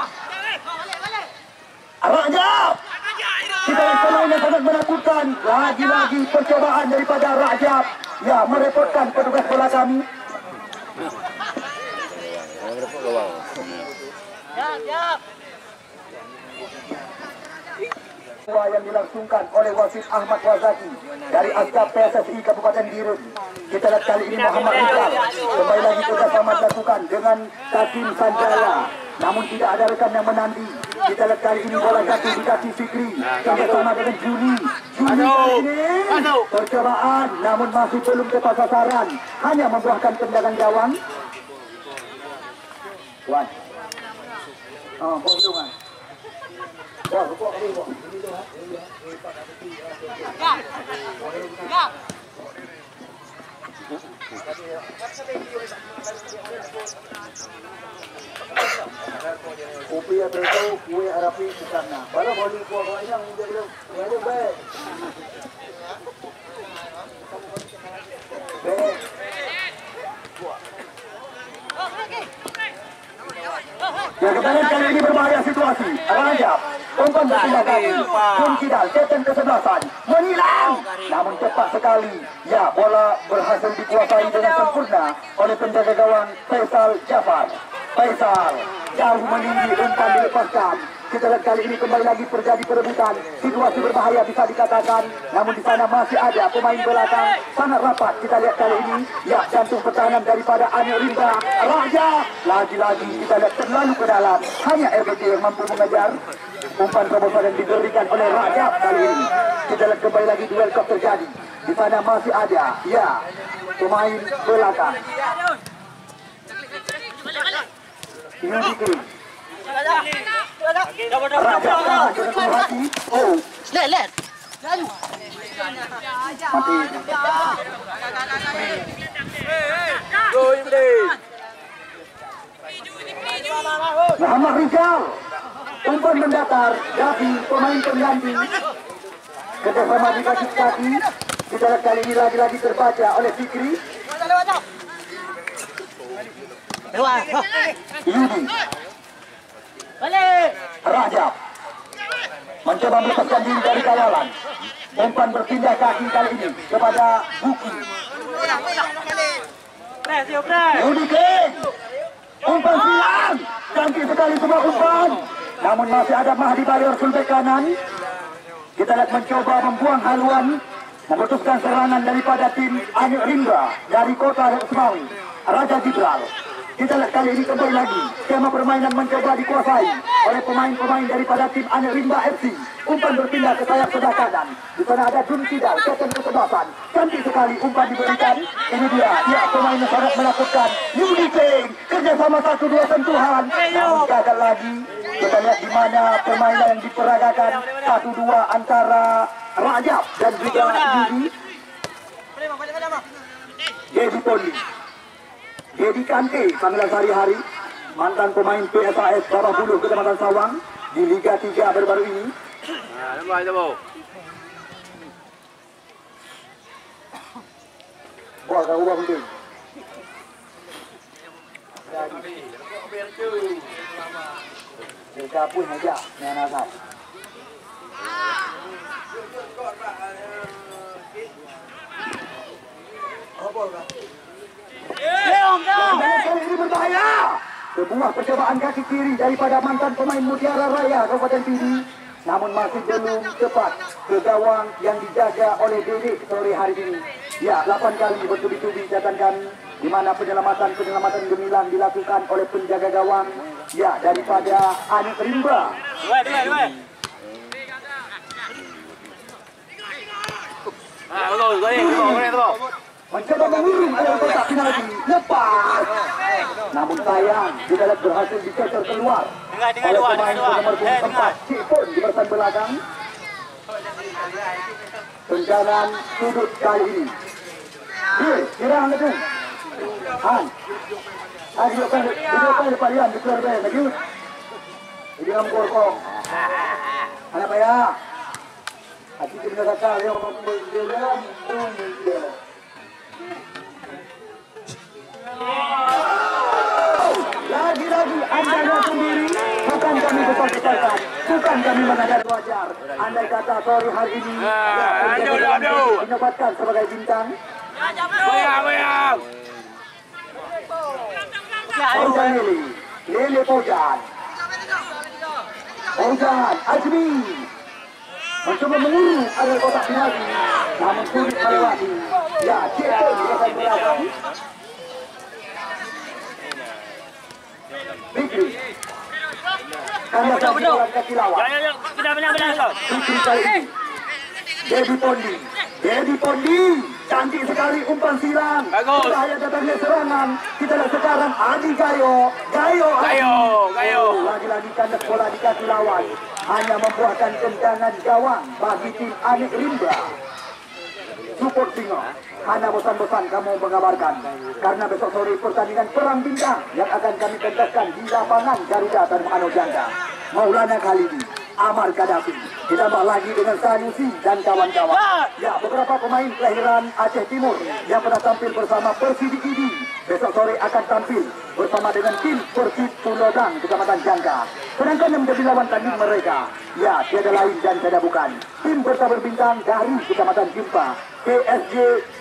Raja. Kita lihat pemain yang sangat menakutkan. Lagi-lagi percobaan daripada Raja. Ya, merepotkan petugas bola kami. Yang dilangsungkan oleh wasit Ahmad Wazaki dari Askap PSSI Kabupaten Dirun. Kita lihat kali ini Muhammad Rizal kembali lagi kerjasama dilakukan dengan Kasim Sanjaya, namun tidak ada rekan yang menanti. Kita lihat kali ini bola jatuh di kaki Fikri kerjasama dengan Juni ini percobaan, namun masih belum tepat sasaran, hanya membuahkan tendangan gawang. Wan, bolongan. Kopi ya beritahu kue Arabi di sana. Baru boli kuah yang dia bilang, "Baru baik." Baik. Ya, kembali kali ini berbahaya situasi. Rajab, umpan berpindah kaki. Jun Kidal, captain kesebelasan, menilang. Namun cepat sekali. Ya, bola berhasil dikuasai dengan sempurna oleh penjaga gawang Faisal Jafar. Faisal, jauh meninggi, umpan dilepaskan. Kita lihat kali ini kembali lagi terjadi perebutan. Situasi berbahaya bisa dikatakan. Namun di sana masih ada pemain belakang sangat rapat. Kita lihat kali ini. Ya, jantung pertahanan daripada Anil Rinda. Raja. Lagi-lagi kita lihat terlalu ke dalam. Hanya RBT yang mampu mengejar. Umpan kebobolan yang diberikan oleh Raja kali ini. Kita lihat kembali lagi duel cup terjadi. Di sana masih ada. Ya, pemain belakang. Yudi Krim. Let. Muhammad Rizal, umpan mendatar dari pemain pengganti. Kerjasama di kaki. Kita lihat kali ini lagi-lagi terbaca oleh Fikri. Yudi. Rajab mencoba melepaskan diri dari kawalan. Umpan berpindah kaki kali ini kepada Buki. Yudi King. Umpan silang. Cantik sekali semua umpan. Namun masih ada Mahdi Bayor sulbek kanan. Kita lihat mencoba membuang haluan. Memutuskan serangan daripada tim Anil Rinda dari kota Usmawi. Raja Jibral. Kita lihat kali ini kembali lagi skema permainan mencoba dikuasai oleh pemain-pemain daripada tim Anil Rimba FC. Umpan berpindah ke sayap sebelah kanan. Di sana ada Jun Kidal, captain kesebelasan. Cantik sekali umpan diberikan. Ini dia, ya pemain yang sangat menakutkan. Yudi King, kerjasama 1-2 sentuhan. Namun gagal lagi. Kita lihat di mana permainan yang diperagakan 1-2 antara Rajab dan juga Yudi. Dedi Poli. Dedi Kante, panggilan sehari-hari, mantan pemain PSAS Bawah Buluh Kecamatan Sawang di Liga 3 baru-baru ini. Wah, kau ubah penting. Mereka pun aja, menanasap. Kali ini berbahaya. Sebuah percobaan kaki kiri daripada mantan pemain Mutiara Raya Kabupaten Pidi. Namun masih belum tepat ke gawang yang dijaga oleh Dede sore hari ini. Ya, 8 kali bertubi-tubi catatan kami, di mana penyelamatan gemilang dilakukan oleh penjaga gawang. Ya, daripada Anil Rimba. Mencoba mengurung dalam kotak penalti, lepas. Namun sayang, kita lihat berhasil dicecer keluar. Dengar oleh dua, pemain dengar dua. nomor punggung Dengar. 4 Cipun di barisan belakang. Tendangan sudut kali ini. Dirang itu. Han. Hidupkan depan Liam di keluar bayar lagi. Ini dalam korkong. Anak bayar. Hati kita kata yang berjalan. Lagi-lagi Anda lihat sendiri. Bukan kami besar-besarkan. Bukan kami mengadar wajar. Andai kata sorry hari ini. Dinobatkan sebagai bintang. Bayang. Fauzan Lele Fauzan. Fauzan Azmi mencoba mengurus area kotak penalti, namun sulit melewati. Ya, Cipun di kawasan belakang. Fikri. Kanda saksikan kaki lawan. Ya. Benar kau. Fikri kali ini. Debbie Pondi. Cantik sekali umpan silang. Bagus. Bahaya datangnya serangan. Kita lihat sekarang Adi Gayo. Lagi-lagi kandas bola di kaki lawan. Hanya membuahkan tendangan gawang bagi tim Anik Rimba. Support Singo. Hanya bosan-bosan kamu mengabarkan. Karena besok sore pertandingan perang bintang yang akan kami pentaskan di lapangan Garuda Tanpa Anu Janda. Maulana Khalidi, Amar Gaddafi, ditambah lagi dengan Sanusi dan kawan-kawan. Ya, beberapa pemain kelahiran Aceh Timur yang pernah tampil bersama Persib ID besok sore akan tampil bersama dengan tim Persib Punodang Kecamatan Jangka. Sedangkan yang menjadi lawan tanding mereka, ya tiada lain dan tiada bukan tim bertabur bintang dari Kecamatan Jimpa, PSG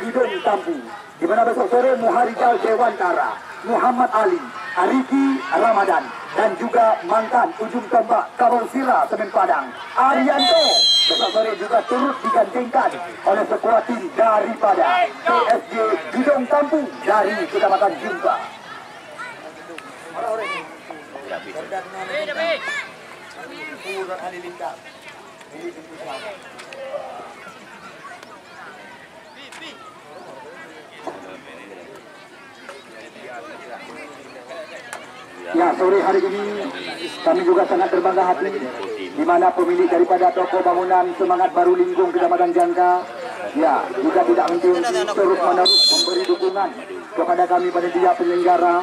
Bidung Tampu. Di mana besok sore Muharijal Dewantara, Muhammad Ali, Ariki Ramadan, dan juga mantan ujung tombak Kawal Sira Semen Padang, Arianto, besok sore juga turut digandingkan oleh sekuat tim daripada PSG Bidung Tampu dari Kecamatan Jimpa. Ya, sore hari ini kami juga sangat berbangga hati di mana pemilik daripada toko bangunan Semangat Baru Linggung Kecamatan Jangka ya juga tidak henti terus menerus memberi dukungan kepada kami panitia penyelenggara.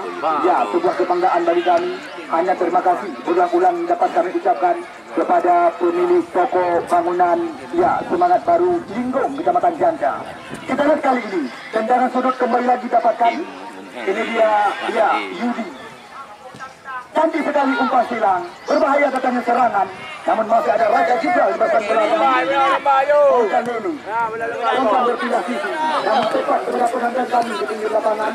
Ya, sebuah kebanggaan bagi kami. Hanya terima kasih berulang-ulang dapat kami ucapkan kepada pemilik toko bangunan ya Semangat Baru Linggung Kecamatan Jangka. Kita lihat kali ini tendangan sudut kembali lagi dapatkan. Ini dia ya Yudi. Cantik sekali umpan silang, berbahaya datangnya serangan, namun masih ada Raja Jibril di belakang belakang. Fauzan Lele, umpan berpindah sisi, namun cepat segera penangan kami di pinggir lapangan.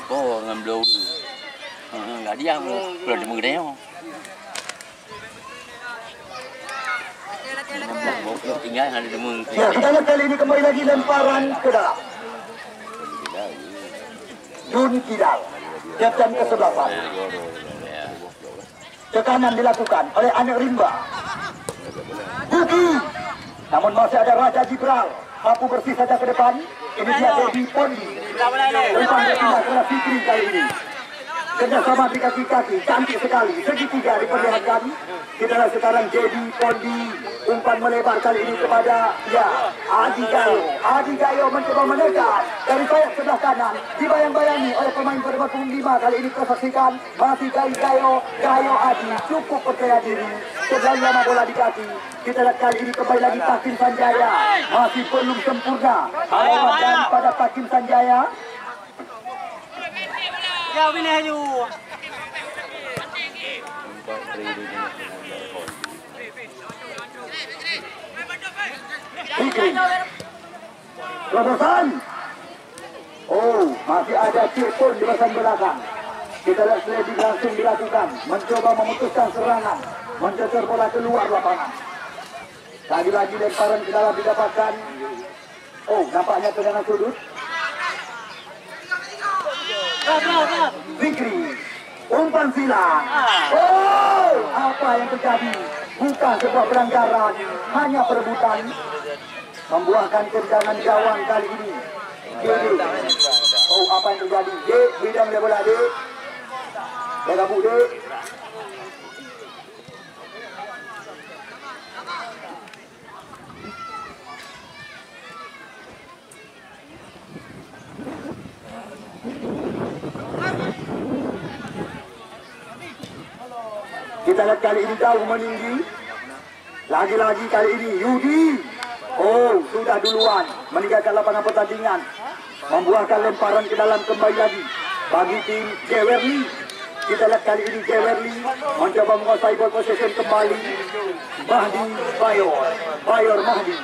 Oh, ngambil nggak dia, belum dimengdeo. Tinggal yang ada di mung. Ya, kita lihat kali ini kembali lagi lemparan ke dalam. Jun Kidal, kapten ke-11. Tekanan dilakukan oleh Anik Rimba. Buki, namun masih ada Raja Jibril, mampu bersih saja ke depan. Ini dia Debbie Pondi. Umpan berpindah ke Fikri kali ini. Kerjasama di kaki-kaki, cantik sekali. Segitiga diperlihatkan. Kita lihat sekarang Debbie Pondi. Umpan melebar kali ini kepada ya Adi Gayo. Adi Gayo mencoba menekan dari sayap sebelah kanan. Dibayang-bayangi oleh pemain bernomor 5 kali ini tersaksikan. Masih Gayo Adi cukup percaya diri. Terlalu lama bola di kaki. Kita lihat kali ini kembali lagi Takim Sanjaya. Masih belum sempurna. Alamat daripada Takim Sanjaya. Ya, ini haju. Fikri, terobosan. Oh, masih ada Cipun di bagian belakang. Kita lihat sliding langsung dilakukan, mencoba memutuskan serangan, mencecer bola keluar lapangan. Lagi-lagi lemparan ke dalam didapatkan. Oh, nampaknya tendangan sudut. Fikri, umpan silang. Oh, apa yang terjadi? bukan sebuah pelanggaran, hanya perebutan. Membuahkan tendangan gawang kali ini. JD. Oh, apa yang terjadi? D, bidang dia bola D. Dia gabung D. Kita lihat kali ini jauh meninggi. Lagi-lagi kali ini Yudi. Oh, sudah duluan meninggalkan lapangan pertandingan. Membuahkan lemparan ke dalam kembali lagi bagi tim Jewerli. Kita lihat kali ini Jewerli mencoba menguasai ball possession kembali. Mahdi Bayor Mahdi.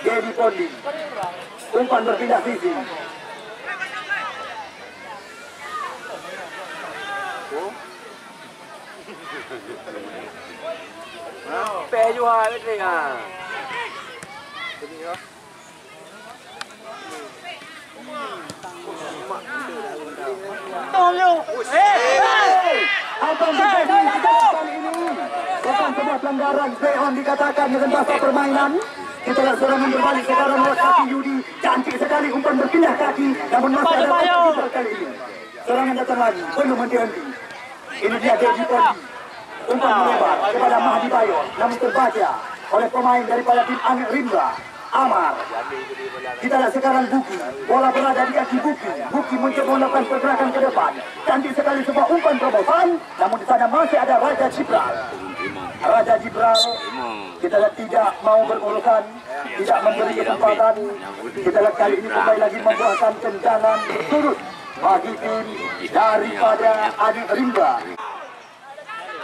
Dedi Pondi. Umpan berpindah sisi. Peju hai betul ah. Apa yang terjadi kali ini? Bukan sebuah pelanggaran. Peon dikatakan dengan bahasa permainan. Kita lihat serangan berbalik sekarang lewat kaki Yudi. Cantik sekali umpan berpindah kaki. Namun masih ada kita kali ini. Serangan datang lagi. Belum henti-henti. Ini dia Dedi Pondi. Umpan melebar kepada Mahdi Bayor. Namun terbaca oleh pemain daripada tim Angin Rindra. Amar. Kita lihat sekarang Buki. Bola berada di kaki Buki. Buki mencoba melakukan pergerakan ke depan. Cantik sekali sebuah umpan terobosan. Namun di sana masih ada Raja Jibral. Raja Jibral. Kita lihat tidak mau berurusan. Tidak memberi kesempatan. Kita lihat kali ini kembali lagi membuahkan tendangan surut bagi tim daripada Angin Rindra.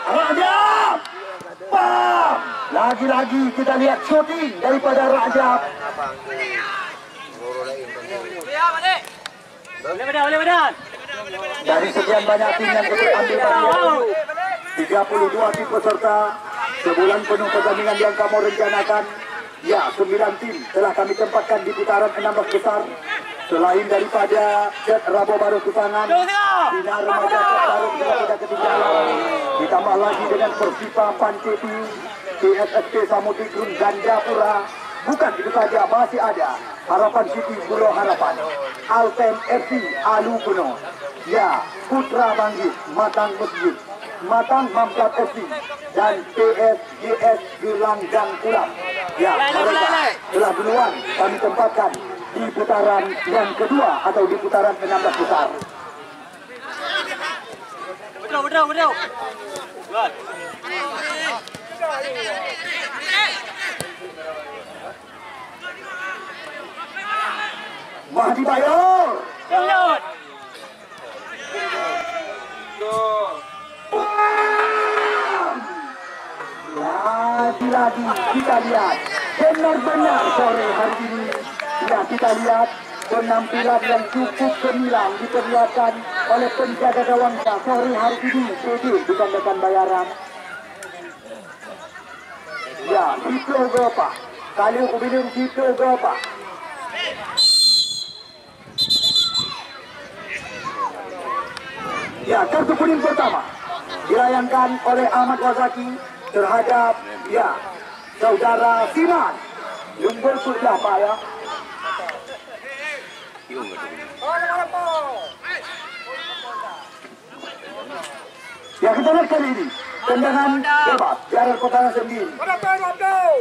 Raja. Bam! Lagi-lagi kita lihat shooting daripada Raja. Dari sekian banyak tim yang ikut ambil bagian, 32 tim peserta, sebulan penuh pertandingan yang kamu rencanakan. Ya, 9 tim telah kami tempatkan di putaran 16 besar. Selain daripada Jet Rabo Baru Kutangan, Bina Remaja Baru juga tidak ketinggalan. Ditambah lagi dengan Persipa Pancepi, PSSP Samudikun Gandapura. Bukan itu saja, masih ada Harapan City Pulau Harapan, Alten FC Alu Kuno, ya Putra Banggit Matang Masjid, Matang Mamkat FC, dan PSGS Gelang dan Pulang. Ya, mereka telah duluan kami tempatkan di putaran yang kedua atau di putaran 16 besar. Betul. Mahdi Bayor. Lagi-lagi kita lihat benar-benar sore hari ini. Ya, kita lihat penampilan yang cukup gemilang diperlihatkan oleh penjaga gawang sore hari ini. PD ditandakan bayaran. Ya, itu berapa? Kali aku bilang itu berapa? Ya, kartu kuning pertama dilayangkan oleh Ahmad Wazaki terhadap ya saudara Siman. Lumbur sudah Pak ya. Ya, kita lihat kali ini tendangan bebas Karel Kota sendiri.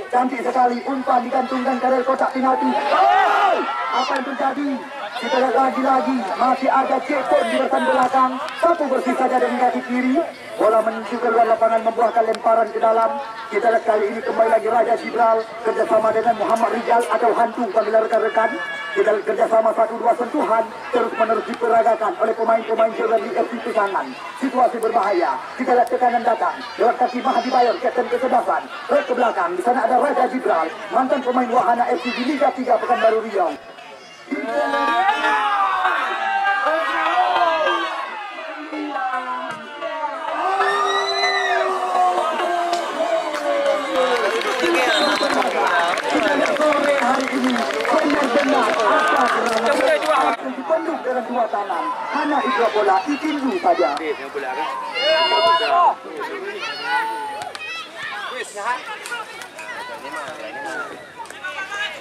Cantik sekali umpan digantungkan Karel kotak penalti. Oh! Apa yang terjadi? Kita lihat lagi-lagi masih ada Cekon di rekan belakang. Satu bersih saja dari kaki kiri. Bola menuju ke luar lapangan membuahkan lemparan ke dalam. Kita lihat kali ini kembali lagi Raja Jibral kerjasama dengan Muhammad Rijal atau Hantu panggilan rekan-rekan. Kita lihat kerjasama 1-2 sentuhan terus menerus diperagakan oleh pemain-pemain Jewerli FC Pesangan. Situasi berbahaya. Kita lihat tekanan datang lewat kaki Mahdi Bayor, kapten ke-11. Rek ke belakang. Di sana ada Raja Jibral, mantan pemain Wahana FC di Liga 3 Pekanbaru Riau. Sore hari ini benar-benar dipenduk dengan dua tangan. Hanya hidra bola itinju saja.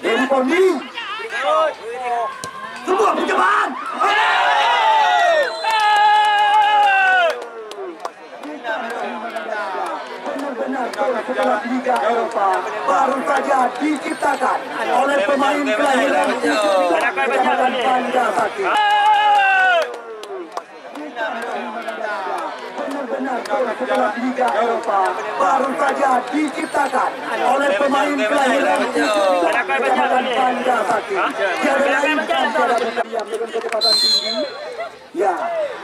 Dedi Pondi. Semua percobaan. Benar-benar setelah Liga Eropa baru saja diciptakan oleh pemain kelahiran Kecamatan Banjarsari. Benar-benar setelah Liga Eropa baru saja diciptakan oleh pemain kelahiran Kecamatan Banjarsari. Tiada lain dan tiada berdiam dengan kecepatan tinggi. Ya,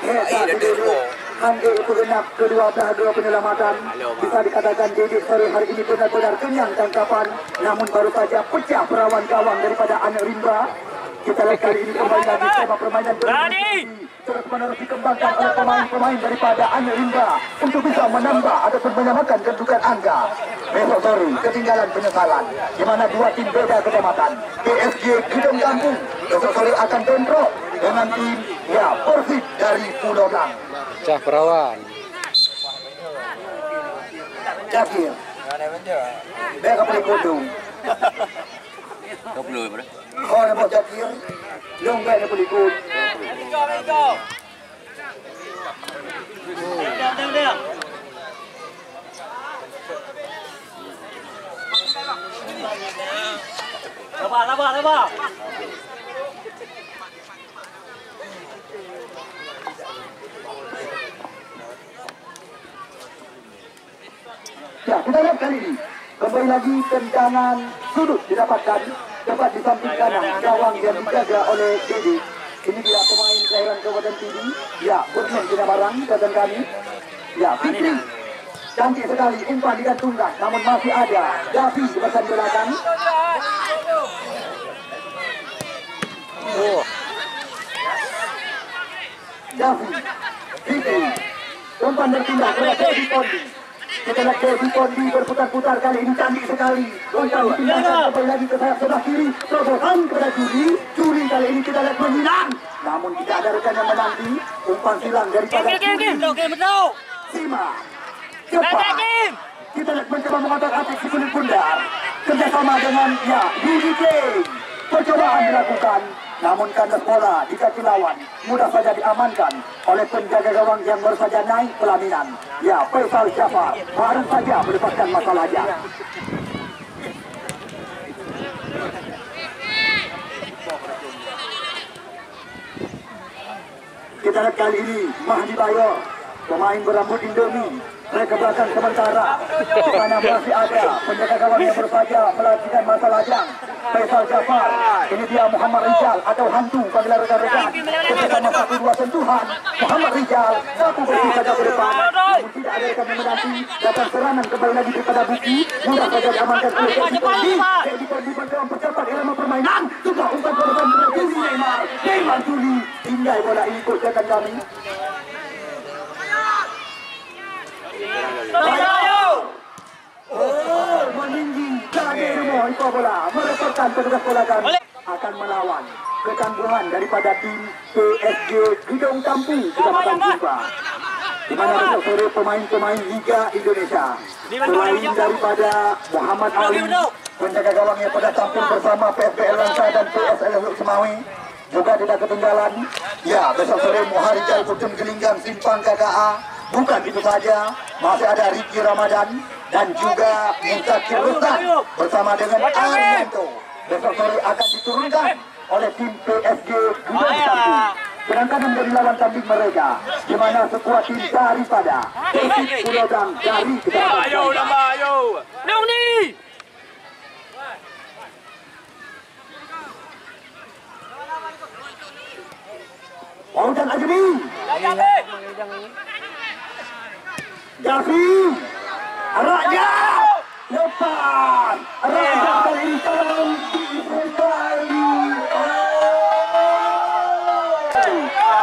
hebat dulu. Hande itu genap kedua dua penyelamatan. Bisa dikatakan Didik sore hari ini benar-benar kenyang tangkapan. Namun baru saja pecah perawan gawang daripada Anak Rimba. Kita lihat kali ini kembali lagi tema permainan terus menerus dikembangkan oleh pemain-pemain daripada Anak Rimba untuk bisa menambah ataupun menyamakan kedudukan angka. Besok sore ketinggalan penyesalan di mana dua tim beda kecamatan. PSG Kidung Kampung besok sore akan bentrok dengan tim Persib dari Pulau Blang. Cah perawan. Jakir. Dia kapal kodong. Kau belum mana? Kau nampak Jakir. Lomba dia boleh ikut. Sabar. Ya, kita lihat kali ini kembali lagi tendangan sudut didapatkan dapat di samping kanan gawang yang dijaga oleh Dedi. Ini dia pemain kelahiran Kabupaten Pidi. Ya, Burman Bina Barang kata kami. Ya, Fitri cantik sekali umpan digantungkan, namun masih ada Davi di bagian belakang. Davi, Fitri, umpan berpindah kepada Dedi Pondi. Kita lihat Dedi Pondi berputar-putar kali ini cantik sekali. Umpan dipindahkan kembali lagi ke sayap sebelah kiri. Terobosan kepada Juli. Juli kali ini kita lihat menyilang. Namun tidak ada rekan yang menanti. Umpan silang daripada Juli. Sima. Cepat. Kita lihat mencoba mengotak-atik si kulit bundar. Kerjasama dengan Yudi King. Percobaan dilakukan. Namun kandas bola di kaki lawan mudah saja diamankan oleh penjaga gawang yang baru saja naik pelaminan. Ya, Faisal Jafar baru saja mendapatkan masalahnya. Kita lihat kali ini Mahdi Bayor, pemain berambut Indomie. Mereka belakang sementara di mana masih ada penjaga gawang yang baru saja melakukan masalahnya. Faisal Jafar, ini dia Muhammad Rijal atau hantu panggilan rekan-rekan. Bersama 1-2 sentuhan Muhammad Rijal satu bersih saja ke depan. Namun tidak ada rekan yang menanti. Datang serangan kembali lagi kepada Buki. Mudah saja diamankan oleh Dedi Pondi. Dedi Pondi mencoba mempercepat irama permainan. Sudah umpan korban Juli Neymar Juli. Tinggal bola ini ikut rekan kami. Meninggi dari rumah itu bola melepaskan petugas bola kami akan melawan ketangguhan daripada tim PSG Kidung Kampung Kecamatan Jumpa, di mana besok sore pemain-pemain Liga Indonesia selain daripada Muhammad Ali penjaga gawang yang pada tampil bersama PSPL Langsa dan PSL Semawi juga tidak ketinggalan. Ya, besok sore Muharijal Pucung Gelinggang Simpang KKA. Bukan itu saja, masih ada Ricky Ramadan dan juga Mustaqil Rustan bersama dengan Arianto. Besok sore akan diturunkan oleh tim PSG Kidung Kampung. Sedangkan menjadi lawan tanding mereka, di mana sekuat tim daripada Persib Pulau Blang dari Kecamatan. Ayo. Dong ni. Ojan Ajmi. Davi, Raja, lepas, Raja kali ini tolong sekali.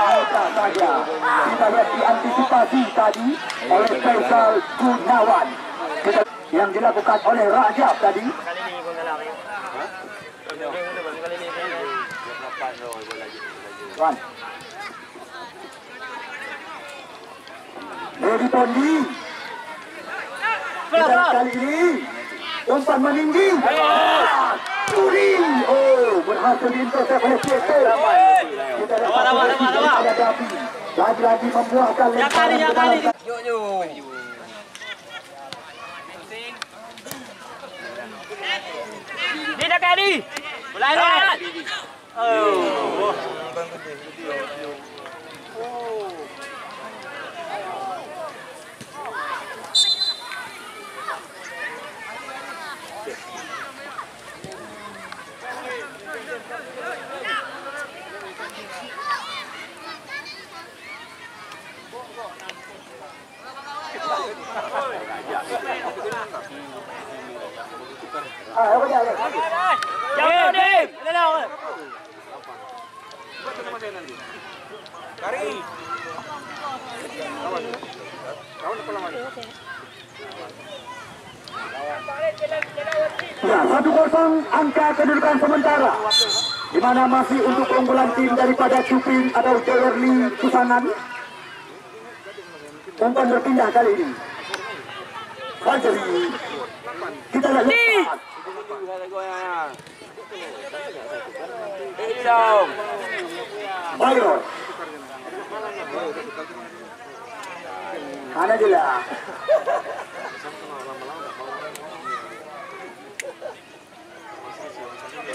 Mudah saja, kita lihat diantisipasi tadi oleh Faisal Gunawan yang dilakukan oleh Rajab tadi. Tuan. Dedi Pondi Kita kali ini umpan meninggi. Curi. Oh, berhasil diintercept oleh Ceko. Kita ada Davi. Lagi-lagi membuahkan lemparan ke dalam. Đi ra kè đi. Lại lại. Apa dia? Jangan đi. Lên đâu rồi? Ya, 1-0 angka kedudukan sementara. Di mana masih untuk keunggulan tim daripada Cuping atau Jowerli Susanan. Umpan berpindah kali ini. Fajri. Kita lihat. Byron. Mana dia?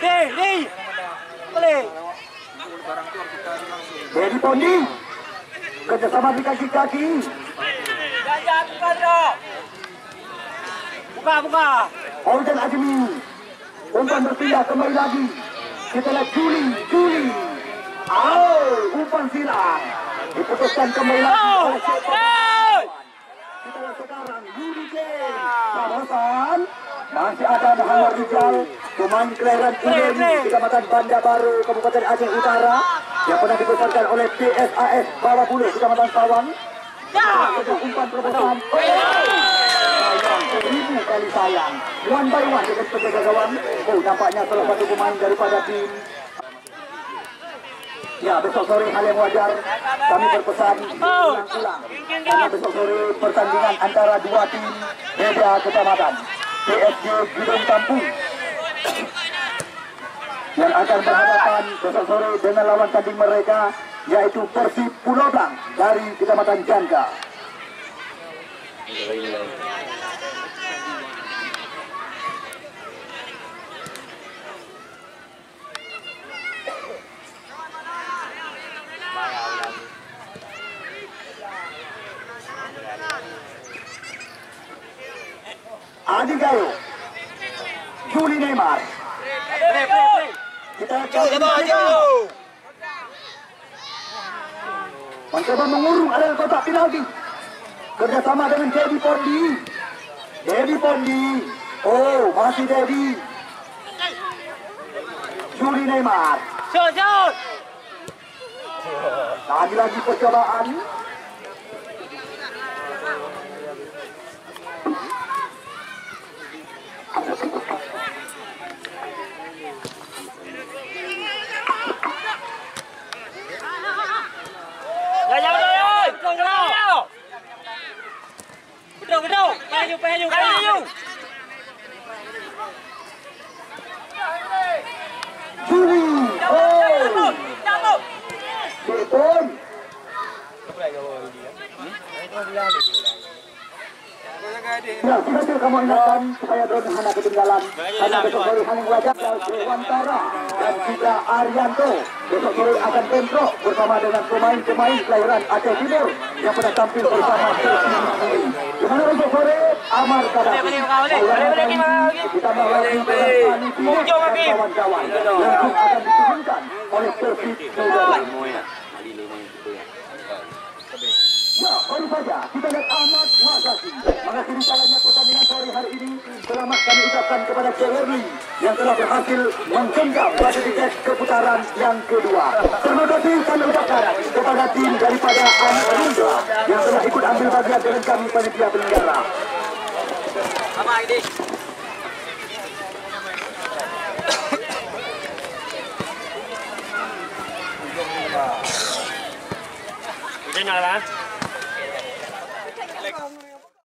Đi. Boleh. Dedi Pondi. Kerjasama di kaki-kaki. Jangan buka dong. Buka. Ojan Azmi. Umpan berpindah kembali lagi. Kita lihat Juli. Umpan silang. Diputuskan kembali lagi. Kita lihat sekarang Yudi J. Kawasan. Masih ada Muhammad Rizal. Pemain kelahiran Uleli, Kecamatan Banda Baru, Kabupaten Aceh Utara. Yang pernah dibesarkan oleh PSAS Bawah Bulu, Kecamatan Sawang. Umpan terobosan. Sayang, 1000 kali sayang. One by one dengan penjaga gawang. Oh, nampaknya salah satu pemain daripada tim. Ya, besok sore hal yang wajar. Kami berpesan ulang-ulang. Karena besok sore pertandingan antara dua tim beda kecamatan. PSG Gidong Kampung yang akan berhadapan besok sore dengan lawan tanding mereka, yaitu Persib Pulau Blang dari Kecamatan Jangka. Adi Gayo, Juli Neymar. Kita mencoba mengurung area kotak penalti. Kerjasama dengan Dedi Pondi. Oh, masih Dedi. Juli Neymar. Shoot. Lagi percobaan. Betul. Payu. Juli. Oh. Betul. Ya, sudah kamu ingatkan supaya drone hana ketinggalan. Karena besok sore hanya wajah Dewantara dan juga Arianto. Besok sore akan bentrok bersama dengan pemain-pemain kelahiran Aceh Timur yang pernah tampil bersama Persib. Di mana besok sore Amar Kadafi. Ditambah lagi kawan-kawan yang akan diturunkan oleh Persib. Ya, baru saja kita lihat Ahmad Wazaki mengakhiri jalannya pertandingan sore hari ini. Selamat kami ucapkan kepada Jowerli yang telah berhasil menggenggam batu tiket keputaran yang kedua. Terima kasih kami ucapkan kepada tim daripada Anindra yang telah ikut ambil bagian dengan kami panitia penyelenggara. Ini nyala.